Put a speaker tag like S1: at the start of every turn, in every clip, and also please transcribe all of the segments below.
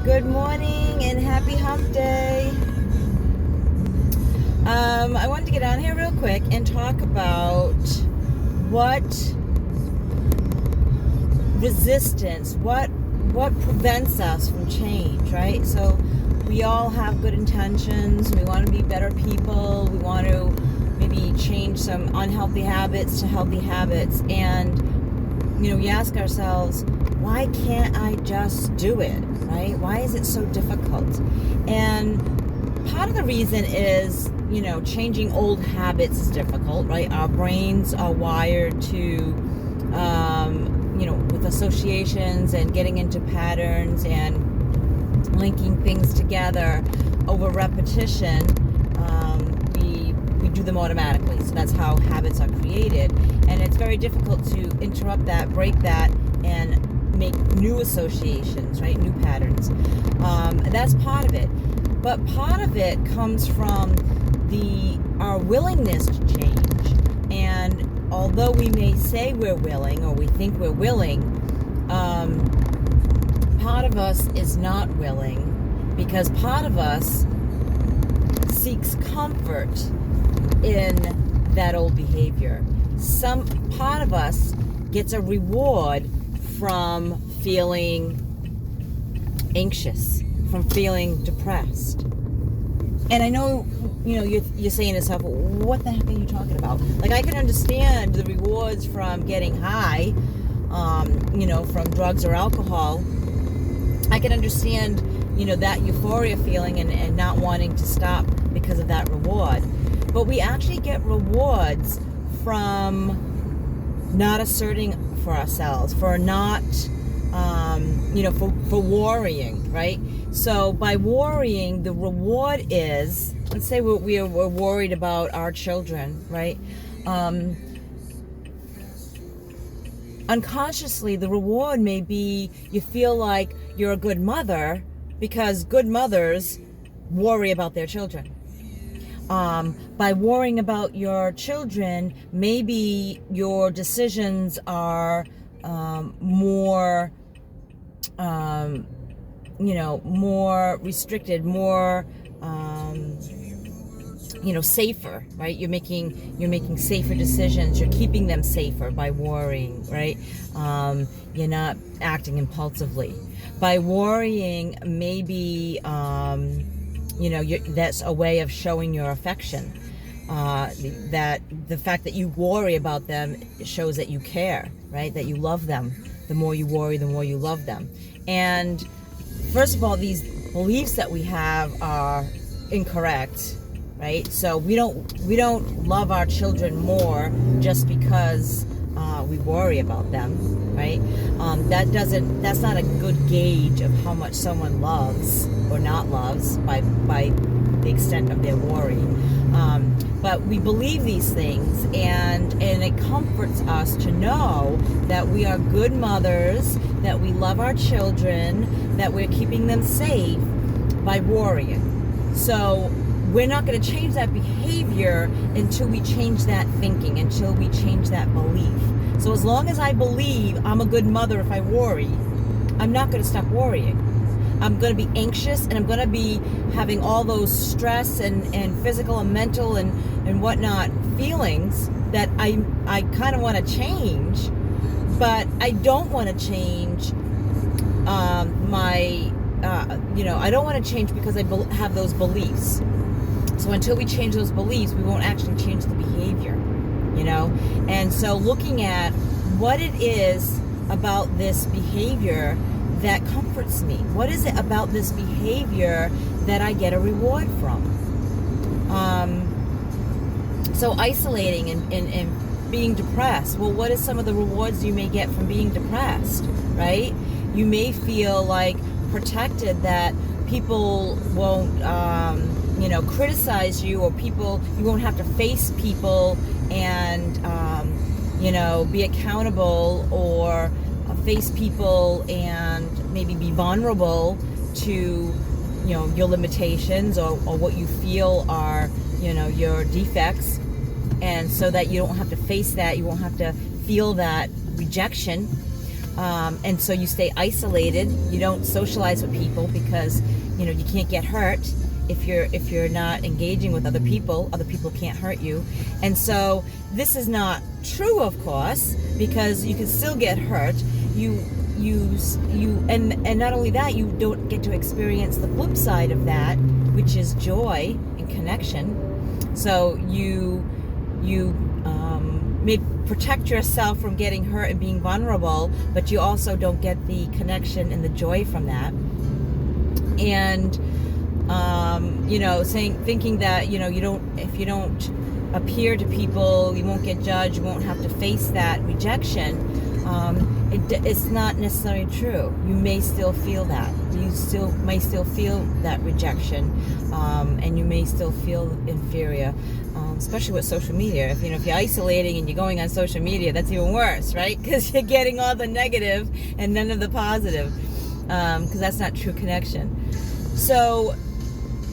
S1: Good morning and happy hump day. I wanted to get on here real quick and talk about what resistance, what prevents us from change, right? So we all have good intentions. We want to be better people. We want to maybe change some unhealthy habits to healthy habits. And, we ask ourselves, why can't I just do it, right? Why is it so difficult? And part of the reason is, changing old habits is difficult, right? Our brains are wired to, with associations and getting into patterns and linking things together over repetition. We do them automatically. So that's how habits are created. And it's very difficult to interrupt that, break that, and make new associations, right? New patterns. And that's part of it. But part of it comes from our willingness to change. And although we may say we're willing, or we think we're willing, part of us is not willing, because part of us seeks comfort in that old behavior. Some part of us gets a reward from feeling anxious, from feeling depressed. And I know, you're saying to yourself, what the heck are you talking about? Like, I can understand the rewards from getting high, from drugs or alcohol. I can understand, that euphoria feeling and not wanting to stop because of that reward. But we actually get rewards from not asserting for ourselves, for not, for worrying, right? So by worrying, the reward is, let's say we're worried about our children, right? Unconsciously, the reward may be you feel like you're a good mother, because good mothers worry about their children. By worrying about your children, maybe your decisions are more, more restricted, more, safer, right? You're making safer decisions. You're keeping them safer by worrying, right? You're not acting impulsively. By worrying, maybe, that's a way of showing your affection. That the fact that you worry about them shows that you care, right? That you love them. The more you worry, the more you love them. And first of all, these beliefs that we have are incorrect, right? So we don't love our children more just because we worry about them, right? That's not a good gauge of how much someone loves or not loves by the extent of their worry. But we believe these things, and it comforts us to know that we are good mothers, that we love our children, that we're keeping them safe by worrying. So we're not going to change that behavior until we change that thinking, until we change that belief. So as long as I believe I'm a good mother if I worry, I'm not going to stop worrying. I'm going to be anxious, and I'm going to be having all those stress and physical and mental and whatnot feelings that I kind of want to change, but I don't want to change I don't want to change because I have those beliefs. So until we change those beliefs, we won't actually change the behavior, And so looking at what it is about this behavior that comforts me. What is it about this behavior that I get a reward from? So isolating and being depressed. Well, what is some of the rewards you may get from being depressed, right? You may feel like protected, that people won't, criticize you, or you won't have to face people and, be accountable, or face people and maybe be vulnerable to, your limitations or what you feel are, your defects. And so that you don't have to face that, you won't have to feel that rejection. And so you stay isolated. You don't socialize with people because, you know, you can't get hurt if you're not engaging with other people. Other people can't hurt you. And so this is not true, of course, because you can still get hurt. And not only that, you don't get to experience the flip side of that, which is joy and connection. So you may protect yourself from getting hurt and being vulnerable, but you also don't get the connection and the joy from that. And you know, thinking that, you know, if you don't appear to people, you won't get judged, you won't have to face that rejection. It's not necessarily true. You may still feel that. You may still feel that rejection, and you may still feel inferior, especially with social media. If you're isolating and you're going on social media, that's even worse, right? Because you're getting all the negative and none of the positive, because that's not true connection. So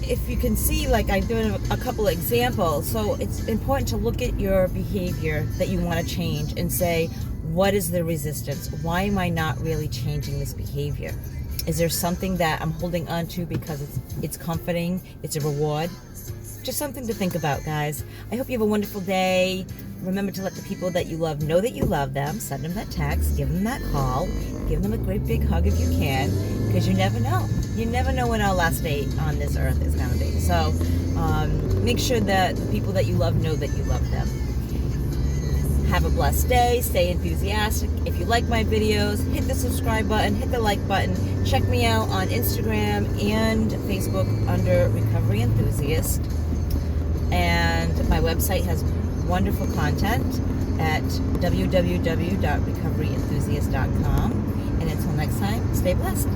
S1: if you can see, like I'm doing a couple of examples, so it's important to look at your behavior that you want to change and say, what is the resistance? Why am I not really changing this behavior? Is there something that I'm holding on to because it's comforting, it's a reward? Just something to think about, guys. I hope you have a wonderful day. Remember to let the people that you love know that you love them. Send them that text, give them that call, give them a great big hug if you can, because you never know. You never know when our last day on this earth is going to be. So make sure that the people that you love know that you love them. Have a blessed day. Stay enthusiastic. If you like my videos, hit the subscribe button, hit the like button. Check me out on Instagram and Facebook under Recovery Enthusiast. And my website has wonderful content at www.recoveryenthusiast.com. And until next time, stay blessed.